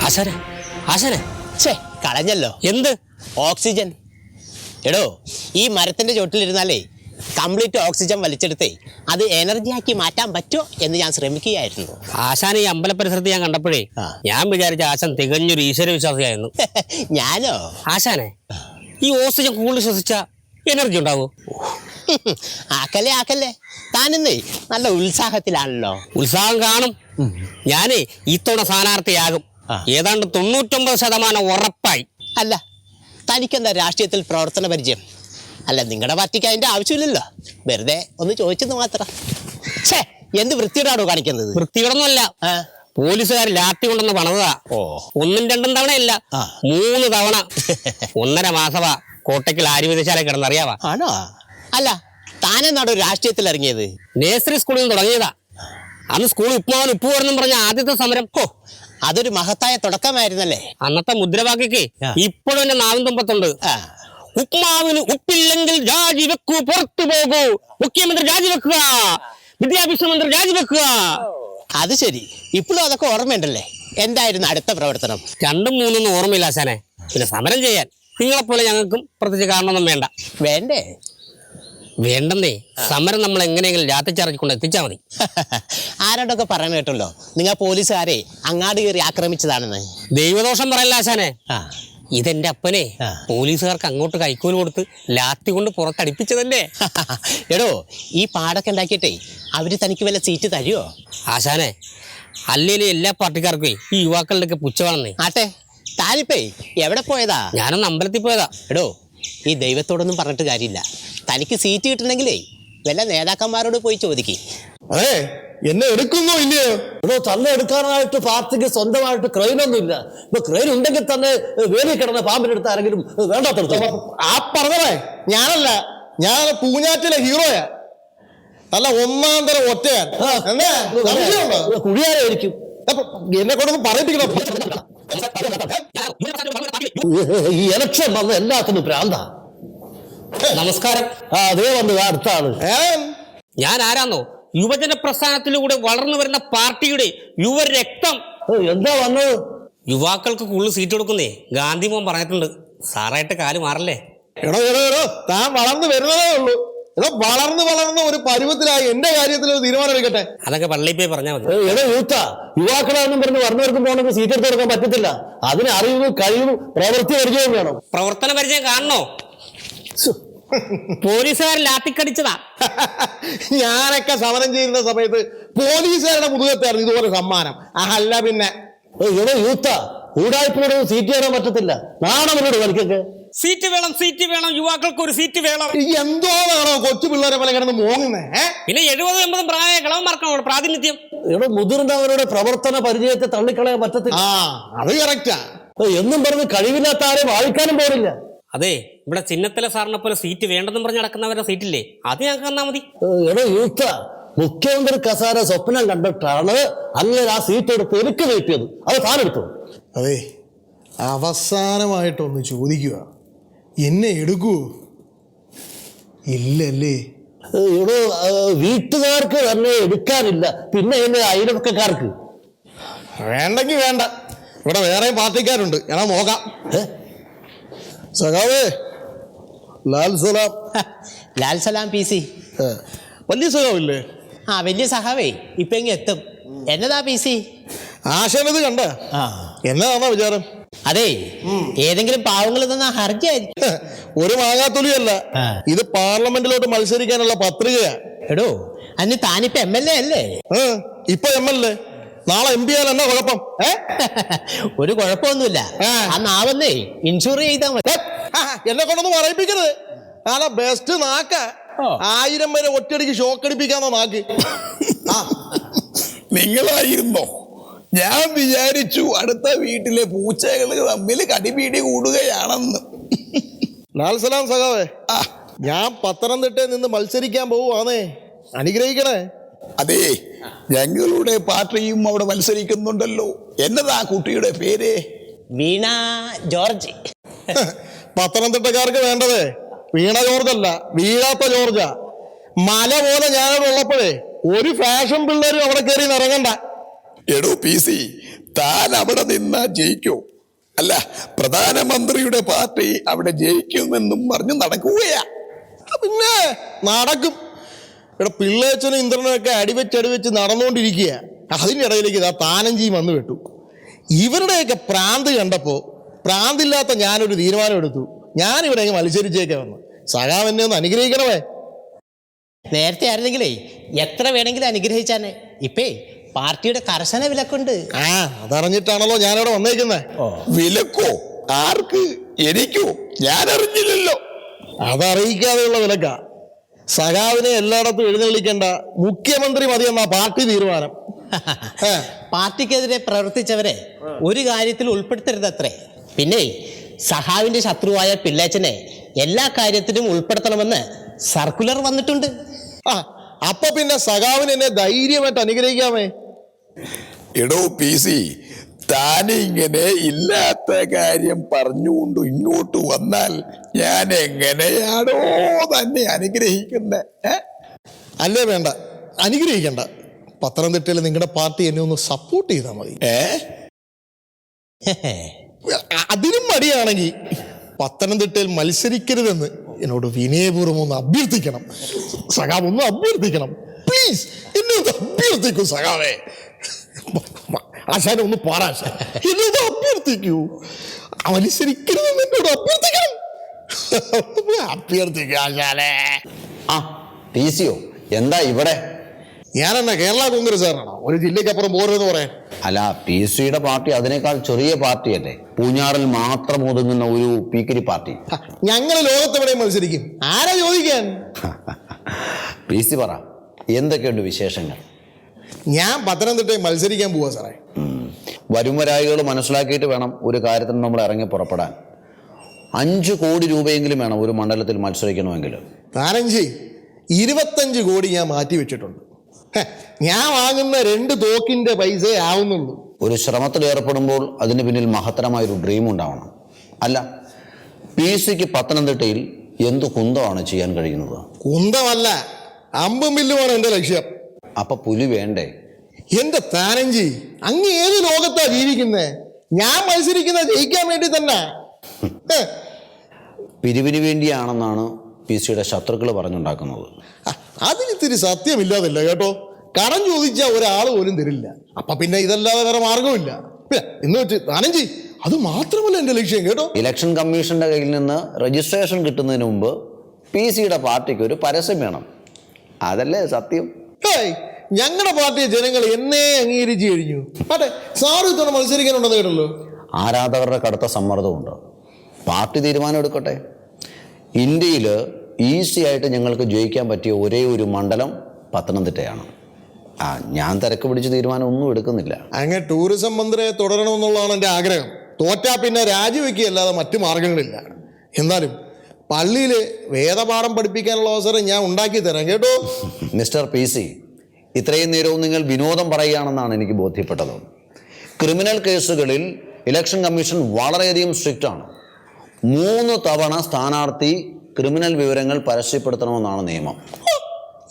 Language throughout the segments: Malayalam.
ആശാനെ ആശാനെ ഛേ കളഞ്ഞല്ലോ. എന്ത് ഓക്സിജൻ? എടോ ഈ മരത്തിന്റെ ചോട്ടിലിരുന്നാലേ കംപ്ലീറ്റ് ഓക്സിജൻ വലിച്ചെടുത്തേ അത് എനർജി ആക്കി മാറ്റാൻ പറ്റുമോ എന്ന് ഞാൻ ശ്രമിക്കുകയായിരുന്നു. ആശാൻ ഈ അമ്പല പരിസരത്ത് ഞാൻ കണ്ടപ്പോഴേ ഞാൻ വിചാരിച്ച ആശാൻ തികഞ്ഞൊരു ഈശ്വര വിശ്വാസിയായിരുന്നു. ഞാനോ? ആശാനെ ഈ ഓക്സിജൻ കൂടുതൽ ശ്വസിച്ച എനർജി ഉണ്ടാവോ? ആക്കല്ലേ താനെന്നേ നല്ല ഉത്സാഹത്തിലാണല്ലോ. ഉത്സാഹം കാണും. ഞാനേ ഇത്തവണ സ്ഥാനാർത്ഥിയാകും. ഏതാണ്ട് 99% ഉറപ്പായി. അല്ല തനിക്കെന്താ രാഷ്ട്രീയത്തിൽ പ്രവർത്തന പരിചയം? അല്ല നിങ്ങളുടെ പാർട്ടിക്ക് അതിന്റെ ആവശ്യമില്ലല്ലോ, വെറുതെ ഒന്ന് ചോദിച്ചെന്ന് മാത്രം. ഛേ എന്ത് വൃത്തിയോടാണോ കാണിക്കുന്നത്? വൃത്തിയോടൊന്നുമല്ല, പോലീസുകാർ ലാത്തി കൊണ്ടൊന്ന് പണതാ. ഒന്നും രണ്ടും തവണയല്ല, 3 തവണ. 1.5 മാസമാ കോട്ടയ്ക്കൽ ആര്യവൈദ്യശാല കിടന്നറിയാവാ. ആണോ? അല്ല താനെന്നാടോ രാഷ്ട്രീയത്തിൽ ഇറങ്ങിയത്? നേഴ്സറി സ്കൂളിൽ നിന്ന് തുടങ്ങിയതാ. അന്ന് സ്കൂൾ ഉപ്പുമാവൻ ഉപ്പ് പറഞ്ഞെന്നും പറഞ്ഞ ആദ്യത്തെ സമരം. അതൊരു മഹത്തായ തുടക്കമായിരുന്നല്ലേ. അന്നത്തെ മുദ്രാവാക്യക്ക് ഇപ്പോഴും എന്റെ നാവിൻ തുമ്പത്തുണ്ട്. ഉപ്മാവിന് ഉപ്പില്ലെങ്കിൽ രാജിവെക്കൂ, പുറത്തു പോകൂ, മുഖ്യമന്ത്രി രാജിവെക്കുക, വിദ്യാഭ്യാസ മന്ത്രി രാജിവെക്കുക. അത് ശരി, ഇപ്പോഴും അതൊക്കെ ഓർമ്മയുണ്ടല്ലേ. എന്തായിരുന്നു അടുത്ത പ്രവർത്തനം? 2ഉം 3ഒന്നും ഓർമ്മയില്ല ആശാനെ. പിന്നെ സമരം ചെയ്യാൻ നിങ്ങളെപ്പോലെ ഞങ്ങൾക്കും പ്രത്യേകിച്ച് കാരണമൊന്നും വേണ്ട. വേണ്ടേ? വേണ്ടെന്നേ. സമരം നമ്മൾ എങ്ങനെയെങ്കിലും രാത്രിച്ചാർജിക്കൊണ്ട് എത്തിച്ചാൽ മതി. ആരോടൊക്കെ പറയാൻ കേട്ടല്ലോ നിങ്ങൾ പോലീസുകാരെ അങ്ങാട് കയറി ആക്രമിച്ചതാണെന്ന്. ദൈവദോഷം പറയല്ല ആശാനെ. ഇതെന്റെ അപ്പനെ പോലീസുകാർക്ക് അങ്ങോട്ട് കൈക്കൂലി കൊടുത്ത് ലാത്തി കൊണ്ട് പുറത്തടിപ്പിച്ചതല്ലേ. എടോ ഈ പാടൊക്കെ ഉണ്ടാക്കിയിട്ടേ അവര് തനിക്ക് വല്ല സീറ്റ് തരുമോ? ആശാനെ അല്ലേലും എല്ലാ പാർട്ടിക്കാർക്കും ഈ യുവാക്കളുടെയൊക്കെ പുച്ഛമാണെന്നേ. ആട്ടെ താനിപ്പേ എവിടെ പോയതാ? ഞാനൊന്ന് അമ്പലത്തിൽ പോയതാ. എടോ ഈ ദൈവത്തോടൊന്നും പറഞ്ഞിട്ട് കാര്യമില്ല. തനിക്ക് സീറ്റ് കിട്ടണമെങ്കിലേ വല്ല നേതാക്കന്മാരോട് പോയി ചോദിക്കേ. അതെ എന്നെ എടുക്കുന്നോ ഇല്ലയോ? അതോ തന്നെ എടുക്കാനായിട്ട് പാർട്ടിക്ക് സ്വന്തമായിട്ട് ക്രെയിനൊന്നും ഇല്ല. ഇപ്പൊ ക്രെയിൻ ഉണ്ടെങ്കിൽ തന്നെ വേലി കിടന്ന പാമ്പിനെടുത്ത് ആരെങ്കിലും വേണ്ടാത്തടുത്തോ? ആ പറഞ്ഞതേ ഞാനല്ല, ഞാൻ പൂഞ്ഞാറ്റിലെ ഹീറോയാ. നല്ല 1-ാം തരം ഒറ്റയാൻ. കുഴിയാരായിരിക്കും. എന്നെ കൊണ്ടൊന്നും പറയിപ്പിക്കണം. ഈ ഇലക്ഷൻ വന്ന് എല്ലാത്തിനും ഭ്രാന്താ. നമസ്കാരം. അതേ വന്ന് അടുത്ത ആള്. ഞാൻ ആരാന്നോ? യുവജന പ്രസ്ഥാനത്തിലൂടെ വളർന്നു വരുന്ന പാർട്ടിയുടെ യുവരക്തം. എന്താ വന്നത്? യുവാക്കൾക്ക് കൂടുതൽ സീറ്റ് കൊടുക്കുന്നേ ഗാന്ധി മോൻ പറഞ്ഞിട്ടുണ്ട്. സാറായിട്ട് കാല് മാറല്ലേ? എടോ താൻ വളർന്നു വരുന്നതേ ഉള്ളൂ. വളർന്ന് ഒരു പരുവത്തിലായി എന്റെ കാര്യത്തിൽ ഒരു തീരുമാനം എടുക്കട്ടെ. അതൊക്കെ പള്ളിയിൽ പോയി പറഞ്ഞാൽ മതി. യുവാക്കളാണെന്നും പറഞ്ഞ് വർണ്ണവർക്കും പോകണമെങ്കിൽ സീറ്റ് എടുത്ത് കൊടുക്കാൻ പറ്റത്തില്ല. അതിന് അറിവും കഴിവും പ്രവൃത്തി പരിചയവും വേണം. പ്രവർത്തന പരിചയം കാണണോ? പോലീസുകാർ ലാത്തിക്കടിച്ചതാ. ഞാനൊക്കെ സമരം ചെയ്യുന്ന സമയത്ത് പോലീസുകാരുടെ മുതുകത്തായിരുന്നു ഇതുപോലെ സമ്മാനം. അല്ല പിന്നെ ഊടായ്പയോട് സീറ്റ് കയറാൻ പറ്റത്തില്ല. നാണവരോട് കളിക്കൊക്കെ സീറ്റ് വേണം, സീറ്റ് വേണം, യുവാക്കൾക്ക് ഒരു സീറ്റ് വേണം. എന്തോന്നാണോ കൊച്ചു പിള്ളേരെ പോലെ കിടന്ന് മോങ്ങുന്നേ? പിന്നെ 70-80 പ്രായ കളവന്മാർക്കാണ് പ്രാതിനിധ്യം. മുതിർന്നവരുടെ പ്രവർത്തന പരിചയത്തെ തള്ളിക്കളയാൻ പറ്റത്തില്ല. അത് കറക്റ്റാ. എന്നും പറഞ്ഞ് കഴിവില്ലാത്ത ആരെയും വാഴിക്കാനും പോരില്ല. അതെ, ഇവിടെ ചിന്നത്തല സാറിനെ പോലെ സീറ്റ് വേണ്ടെന്നും പറഞ്ഞ് നടക്കുന്നവരുടെ സീറ്റില്ലേ, അത് ഞങ്ങൾക്ക് തന്നാ മതി. മുഖ്യമന്ത്രി കസാര സ്വപ്നം കണ്ടിട്ടാണ് അങ്ങനെ ആ സീറ്റ് എടുത്ത് എനിക്ക് നീട്ടിയത്. അത് താനെടുത്തു. അതെ, അവസാനമായിട്ടൊന്ന് ചോദിക്കുക, എന്നെ എടുക്കൂ? ഇല്ലല്ലേ? വീട്ടുകാർക്ക് തന്നെ എടുക്കാനില്ല, പിന്നെ എന്നെ അയൽവക്കക്കാർക്ക്. വേണ്ടെങ്കിൽ വേണ്ട, ഇവിടെ വേറെ പാർട്ടിക്കാരുണ്ട്, ഞാൻ നോക്കാം. സഖാവേ, ലാൽ സലാം. ലാൽ സലാം PC. വലിയ സഖാവില്ലേ? വലിയ സഖാവേ ഇപ്പൊ ഇങ്ങ് എത്തും. എന്നതാ PC? ആശാനത് കണ്ട എന്നതാണോ വിചാരം? അതെ, ഏതെങ്കിലും പാവങ്ങൾ തന്ന ഹർജി ആയിരിക്കും. ഒരു മാങ്ങാത്തൊലിയല്ല, ഇത് പാർലമെന്റിലോട്ട് മത്സരിക്കാനുള്ള പത്രികയാ. എടോ അന്ന് താനിപ്പോ MLA അല്ലേ? ഇപ്പൊ MLA, നാളെ MP ആയാൽ എന്നാ കുഴപ്പം? ഒരു കുഴപ്പമൊന്നുമില്ല. ആ നാവന്നേ ഇൻഷുർ ചെയ്താൽ മതി. എന്നെ കൊണ്ടൊന്നും പറയിപ്പിക്കരുത്. നാളെ ബെസ്റ്റ് നാക്ക. 1000 വരെ ഒറ്റയടിക്ക് ഷോക്കടിപ്പിക്കാന്നോ നാക്ക്? നിങ്ങളായിരുന്നോ? ഞാൻ വിചാരിച്ചു അടുത്ത വീട്ടിലെ പൂച്ചകൾ തമ്മിൽ കടിപിടി കൂടുകയാണെന്ന്. ലാൽ സലാം സഖാവേ, ഞാൻ പത്തനംതിട്ടയിൽ നിന്ന് മത്സരിക്കാൻ പോവുകയാണേ, അനുഗ്രഹിക്കണേ. അതെ, ഞങ്ങളുടെ പാർട്ടിയും അവിടെ മത്സരിക്കുന്നുണ്ടല്ലോ. എന്നതാ കുട്ടിയുടെ പേര്? വീണ ജോർജ്. പത്തനംതിട്ടക്കാർക്ക് വേണ്ടതേ വീണ ജോർജല്ല, വീഴാത്ത ജോർജാ. മല പോലെ ഞാനവിടെ ഉള്ളപ്പോഴേ ഒരു ഫാഷൻ പിള്ളേരും അവിടെ കയറി ഇറങ്ങണ്ട. എടോ PC, താൻ അവിടെ നിന്നാ ജയിക്കോ? അല്ല, പ്രധാനമന്ത്രിയുടെ പാർട്ടി അവിടെ ജയിക്കുമെന്നും പറഞ്ഞു നടക്കുകയാ. പിന്നെ നടക്കും. ഇവിടെ പിള്ളേച്ചനും ഇന്ദ്രനൊക്കെ അടിവെച്ച് നടന്നുകൊണ്ടിരിക്കുക. അതിൻ്റെ ഇടയിലേക്ക് ഇതാ താനഞ്ചിയും വന്നു വിട്ടു. ഇവരുടെയൊക്കെ പ്രാന്ത് കണ്ടപ്പോ പ്രാന്തില്ലാത്ത ഞാനൊരു തീരുമാനം എടുത്തു. ഞാനിവിടെ മത്സരിച്ചേക്കെ വന്നു. സഖാവ് എന്നെ ഒന്ന് അനുഗ്രഹിക്കണമേ. നേരത്തെ ആയിരുന്നെങ്കിലേ എത്ര വേണമെങ്കിലും അനുഗ്രഹിച്ചാനെ. ഇപ്പേ പാർട്ടിയുടെ കർശന വിലക്കുണ്ട്. അതറിഞ്ഞിട്ടാണല്ലോ ഞാനവിടെ വന്നേക്കുന്നേ. വിലക്കോ? ആർക്ക്? എനിക്കോ? ഞാൻ അറിഞ്ഞില്ലല്ലോ. അതറിയിക്കാതെയുള്ള വിലക്ക. സഖാവിനെ എല്ലായിടത്തും എഴുന്നള്ളിക്കേണ്ട, മുഖ്യമന്ത്രി മതിയെന്ന പാർട്ടി തീരുമാനം. പാർട്ടിക്കെതിരെ പ്രവർത്തിച്ചവരെ ഒരു കാര്യത്തിൽ ഉൾപ്പെടുത്തരുതത്രേ. പിന്നെ സഖാവിന്റെ ശത്രുവായ പിള്ളേച്ചനെ എല്ലാ കാര്യത്തിലും ഉൾപ്പെടുത്തണമെന്ന് സർക്കുലർ വന്നിട്ടുണ്ട്. അപ്പൊ പിന്നെ സഖാവിന് എന്നെ ധൈര്യമായിട്ട് അനുഗ്രഹിക്കാമേ. എടോ PC, താനിങ്ങനെ ഇല്ലാത്ത കാര്യം പറഞ്ഞുകൊണ്ട് ഇങ്ങോട്ട് വന്നാൽ ഞാൻ എങ്ങനെയാണോ തന്നെ അനുഗ്രഹിക്കുന്നത്? അല്ലേ വേണ്ട, അനുഗ്രഹിക്കണ്ട. പത്തനംതിട്ടയിൽ നിങ്ങളുടെ പാർട്ടി എന്നെ ഒന്ന് സപ്പോർട്ട് ചെയ്താൽ മതി. അതിനും മടിയാണെങ്കിൽ പത്തനംതിട്ടയിൽ മത്സരിക്കരുതെന്ന് എന്നോട് വിനയപൂർവ്വം ഒന്ന് അഭ്യർത്ഥിക്കണം. സഖാവ് ഒന്ന് അഭ്യർത്ഥിക്കണം, പ്ലീസ്. എന്നെ ഒന്ന് അഭ്യർത്ഥിക്കൂ സഖാവേ. ആശാനെ ഒന്ന് പാറാശ, എന്നോട് അഭ്യർത്ഥിക്കൂ. മത്സരിക്കരുതെന്ന് എന്നോട് അഭ്യർത്ഥിക്കണം. അഭ്യർത്ഥിക്കൂ ആശാനെ. PC-യോ എന്താ ഇവിടെ? ഞാനെന്നാ കേരള കോൺഗ്രസ്സുകാരനാണോ ഒരു ജില്ലയ്ക്കപ്പുറം പോരെന്ന് പറയാൻ? അല്ല, PC-യുടെ പാർട്ടി അതിനേക്കാൾ ചെറിയ പാർട്ടിയല്ലേ, പൂഞ്ഞാറിൽ മാത്രം ഒതുങ്ങുന്ന ഒരു പീക്കിരി പാർട്ടി. ഞങ്ങൾ ലോകത്തെവിടെയും മത്സരിക്കും, ആരാ ചോദിക്കാൻ? PC പറ, എന്തൊക്കെയുണ്ട് വിശേഷങ്ങൾ? ഞാൻ പത്തനംതിട്ടയിൽ മത്സരിക്കാൻ പോവാ സാറേ. വരുംവരായികൾ മനസ്സിലാക്കിയിട്ട് വേണം ഒരു കാര്യത്തിന് നമ്മൾ ഇറങ്ങി പുറപ്പെടാൻ. 5 കോടി രൂപയെങ്കിലും വേണം ഒരു മണ്ഡലത്തിൽ മത്സരിക്കണമെങ്കിൽ. താനഞ്ചി 25 കോടി ഞാൻ മാറ്റി വെച്ചിട്ടുണ്ട്. ഞാൻ വാങ്ങുന്ന 2 തോക്കിന്റെ പൈസ ആവുന്നുള്ളൂ. ഒരു ശ്രമത്തിൽ ഏർപ്പെടുമ്പോൾ അതിന് പിന്നിൽ മഹത്തരമായൊരു ഡ്രീം ഉണ്ടാവണം. അല്ല, PC-ക്ക് പത്തനംതിട്ടയിൽ എന്ത് കുന്തമാണ് ചെയ്യാൻ കഴിയുന്നത്? കുന്തമല്ല, അമ്പും വില്ലുമാണ് എന്റെ ലക്ഷ്യം. അപ്പൊ പുലി വേണ്ടേ? എന്റെ താനഞ്ചി, അങ്ങ് ഏത് ലോകത്താ ജീവിക്കുന്നേ? ഞാൻ മത്സരിക്കുന്ന ജയിക്കാൻ വേണ്ടി തന്നെ. പിരിവിന് വേണ്ടിയാണെന്നാണ് PC-യുടെ ശത്രുക്കൾ പറഞ്ഞുണ്ടാക്കുന്നത്. അതിനിത്തിരി സത്യമില്ലാതില്ല കേട്ടോ. കടം ചോദിച്ചാൽ ഒരാൾ പോലും തരില്ല. അപ്പൊ പിന്നെ ഇതല്ലാതെ വേറെ മാർഗമില്ല. എന്ന് വെച്ച് താനഞ്ചി, അത് മാത്രമല്ല എന്റെ ലക്ഷ്യം കേട്ടോ. ഇലക്ഷൻ കമ്മീഷന്റെ കയ്യിൽ നിന്ന് രജിസ്ട്രേഷൻ കിട്ടുന്നതിന് മുമ്പ് PC-യുടെ പാർട്ടിക്ക് ഒരു പരസ്യം വേണം. അതല്ലേ സത്യം? ഞങ്ങളുടെ പാർട്ടിയെ ജനങ്ങൾ എന്നെ അംഗീകരിച്ചു കഴിഞ്ഞു. അതെ, സാറ് ഇത്തവണ മത്സരിക്കാനുണ്ടെന്ന് കേട്ടല്ലോ. ആരാധകരുടെ കടുത്ത സമ്മർദ്ദമുണ്ട്. പാർട്ടി തീരുമാനം എടുക്കട്ടെ. ഇന്ത്യയിൽ ഈസി ആയിട്ട് ഞങ്ങൾക്ക് ജയിക്കാൻ പറ്റിയ ഒരേ ഒരു മണ്ഡലം പത്തനംതിട്ടയാണ്. ഞാൻ തിരക്ക് പിടിച്ച് തീരുമാനം ഒന്നും എടുക്കുന്നില്ല. അങ്ങനെ ടൂറിസം മന്ത്രിയെ തുടരണമെന്നുള്ളതാണ് എൻ്റെ ആഗ്രഹം. തോറ്റാ പിന്നെ രാജിവെക്കുകയല്ലാതെ മറ്റു മാർഗങ്ങളില്ല. എന്നാലും പള്ളിയിൽ വേദപാഠം പഠിപ്പിക്കാനുള്ള അവസരം ഞാൻ ഉണ്ടാക്കി തരാം കേട്ടോ. മിസ്റ്റർ PC, ഇത്രയും നേരവും നിങ്ങൾ വിനോദം പറയുകയാണെന്നാണ് എനിക്ക് ബോധ്യപ്പെട്ടത്. ക്രിമിനൽ കേസുകളിൽ ഇലക്ഷൻ കമ്മീഷൻ വളരെയധികം സ്ട്രിക്റ്റ് ആണ്. 3 തവണ സ്ഥാനാർത്ഥി ക്രിമിനൽ വിവരങ്ങൾ പരസ്യപ്പെടുത്തണമെന്നാണ് നിയമം.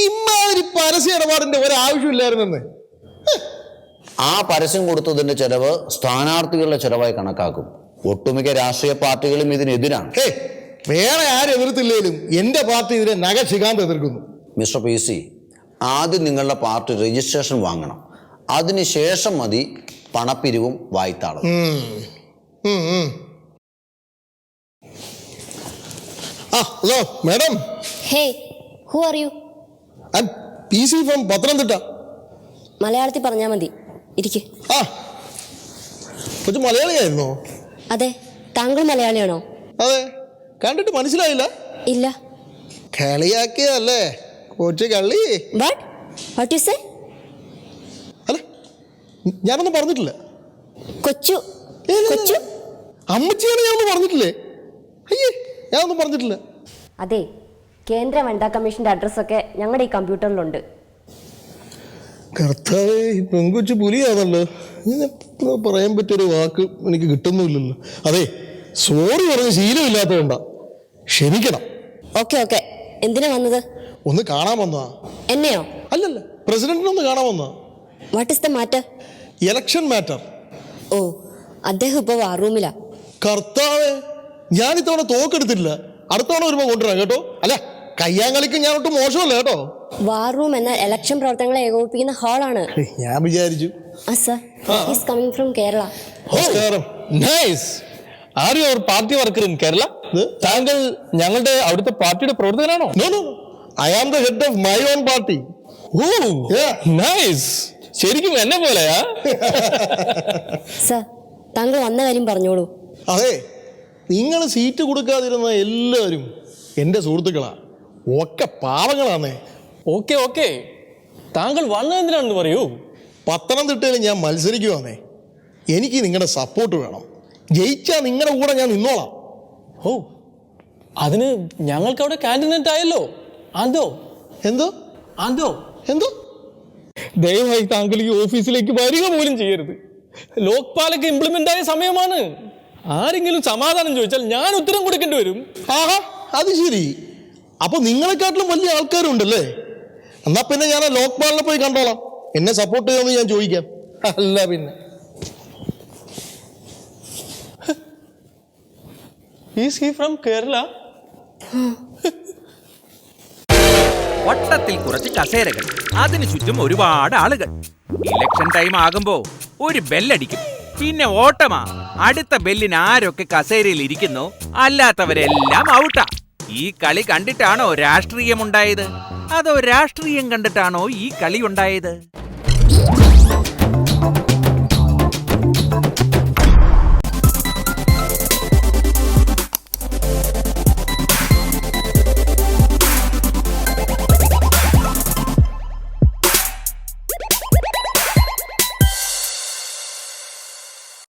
ഇമ്മാതിരി പരസ്യ ഇടപാടിന്റെ ഒരാവശ്യമില്ലായിരുന്നെന്ന്. ആ പരസ്യം കൊടുത്തതിന്റെ ചെലവ് സ്ഥാനാർത്ഥികളുടെ ചെലവായി കണക്കാക്കും. ഒട്ടുമിക്ക രാഷ്ട്രീയ പാർട്ടികളും ഇതിനെതിരാണ്. വേറെ ആരും എതിർത്തില്ലേലും എന്റെ പാർട്ടി ഇതിനെ നഖശികാന്ത് എതിർക്കുന്നു. മിസ്റ്റർ PC, ആദ്യം നിങ്ങളുടെ പാർട്ടി രജിസ്ട്രേഷൻ വാങ്ങണം. അതിനുശേഷം മതി പണപ്പിരിവും വായ്ത്താളും. Hello madam. Hey, who are you? I'm PC from Pathanamthitta. മലയാളത്തിൽ പറഞ്ഞാൽ മതി. ഇരിക്ക്. കൊച്ചു മലയാളിയായിരുന്നോ? അതെ. താങ്കൾ മലയാളിയാണോ? അതെ. കണ്ടിട്ട് മനസ്സിലായില്ല. ഇല്ല. കളിയാക്കിയല്ലേ കൊച്ചു കള്ളി. What you say? അല്ല, ഞാനൊന്നും പറഞ്ഞിട്ടില്ല. കൊച്ചു അമ്മച്ചിയാണ് ഞാനൊന്നും പറഞ്ഞിട്ടില്ലേ? അയ്യേ, ഞാനൊന്നും പറഞ്ഞിട്ടില്ല. അതെ, കേന്ദ്ര വനിതാ കമ്മീഷന്റെ അഡ്രസ്സൊക്കെ ഞങ്ങളുടെ ഈ കമ്പ്യൂട്ടറിലുണ്ട്. കർത്താവേ, ഈ പെങ്കൊച്ചു പുലിയാണല്ലോ. ഇങ്ങനെ പറയാൻ പറ്റിയൊരു വാക്ക് എനിക്ക് കിട്ടുന്നുമില്ലല്ലോ. അതെ, സോറി പറഞ്ഞ് ശീലമില്ലാത്തതുകൊണ്ടാ, ക്ഷമിക്കണം. ഓക്കെ ഓക്കെ, എന്തിനാ വന്നത്? ഒന്ന് കാണാൻ വന്നതാ. എന്നെയോ? അല്ലല്ല, പ്രസിഡന്റിനൊന്ന് കാണാൻ വന്നതാ. What is the matter? Election matter. ഓ, അദ്ദേഹം ഇപ്പോൾ വാർ റൂമിലാ. കർത്താവേ, ഞാൻ ഇത്തവണ തോക്കെടുത്തില്ല. അടുത്ത തവണ വരുമ്പോ കൊണ്ടുവരാം കേട്ടോ. അല്ല, കയ്യാങ്കളിക്ക് ഞാൻ ഒട്ടും മോശമല്ല കേട്ടോ. വാർ റൂം എന്ന ഇലക്ഷൻ പ്രവർത്തനങ്ങളെ ഏകോപിപ്പിക്കുന്ന ഹാളാണ്. ഞാൻ വിചാരിച്ചു. Sir, is coming from Kerala. നമസ്കാരം. Nice. Are you our party worker in Kerala? താങ്കൾ ഞങ്ങളുടെ അവിടുത്തെ പാർട്ടിയുടെ പ്രവർത്തകനാണോ? No no, I am the head of my own party. Oh nice. ശരിക്കും എന്നെ പോലെയാ? സർ, താങ്കൾ വന്ന കാര്യം പറഞ്ഞോളൂ. അതെ, നിങ്ങൾ സീറ്റ് കൊടുക്കാതിരുന്ന എല്ലാവരും എൻ്റെ സുഹൃത്തുക്കളാ. ഒക്കെ പാവങ്ങളാന്നേ. ഓക്കെ ഓക്കെ, താങ്കൾ വന്നത് എന്തിനാണെന്ന് പറയൂ. പത്തനംതിട്ടയിൽ ഞാൻ മത്സരിക്കുവാന്നേ. എനിക്ക് നിങ്ങളുടെ സപ്പോർട്ട് വേണം. ജയിച്ചാൽ നിങ്ങളുടെ കൂടെ ഞാൻ നിന്നോളാം. ഓ, അതിന് ഞങ്ങൾക്ക് അവിടെ കാൻഡിഡേറ്റ് ആയല്ലോ. അതോ എന്തോ അതോ എന്തോ ദയവായി താങ്കൾ ഈ ഓഫീസിലേക്ക് വരിക പോലും ചെയ്യരുത്. ലോക്പാലൊക്കെ ഇംപ്ലിമെന്റ് ആയ സമയമാണ്. ആരെങ്കിലും സമാധാനം ചോദിച്ചാൽ ഞാൻ ഉത്തരം കൊടുക്കേണ്ടി വരും. ആഹാ, അത് ശരി. അപ്പൊ നിങ്ങളെക്കാട്ടിലും വലിയ ആൾക്കാരുണ്ടല്ലേ? എന്നാ പിന്നെ ഞാൻ ആ ലോക്പാലിനെ പോയി കണ്ടോളാം. എന്നെ സപ്പോർട്ട് ചെയ്യുമെന്ന് ഞാൻ ചോദിക്കാം. അല്ല പിന്നെ ഈസ് ഹി ഫ്രം കേരള? വട്ടത്തിൽ കുറച്ച് കസേരകൾ, അതിനു ചുറ്റും ഒരുപാട് ആളുകൾ. ഇലക്ഷൻ ടൈം ആകുമ്പോ ഒരു ബെല്ലടിക്കും, പിന്നെ ഓട്ടമാ. അടുത്ത ബെല്ലിന് ആരൊക്കെ കസേരയിൽ ഇരിക്കുന്നു അല്ലാത്തവരെല്ലാം ഔട്ടാ. ഈ കളി കണ്ടിട്ടാണോ രാഷ്ട്രീയം ഉണ്ടായത്, അതോ രാഷ്ട്രീയം കണ്ടിട്ടാണോ ഈ കളി ഉണ്ടായത്?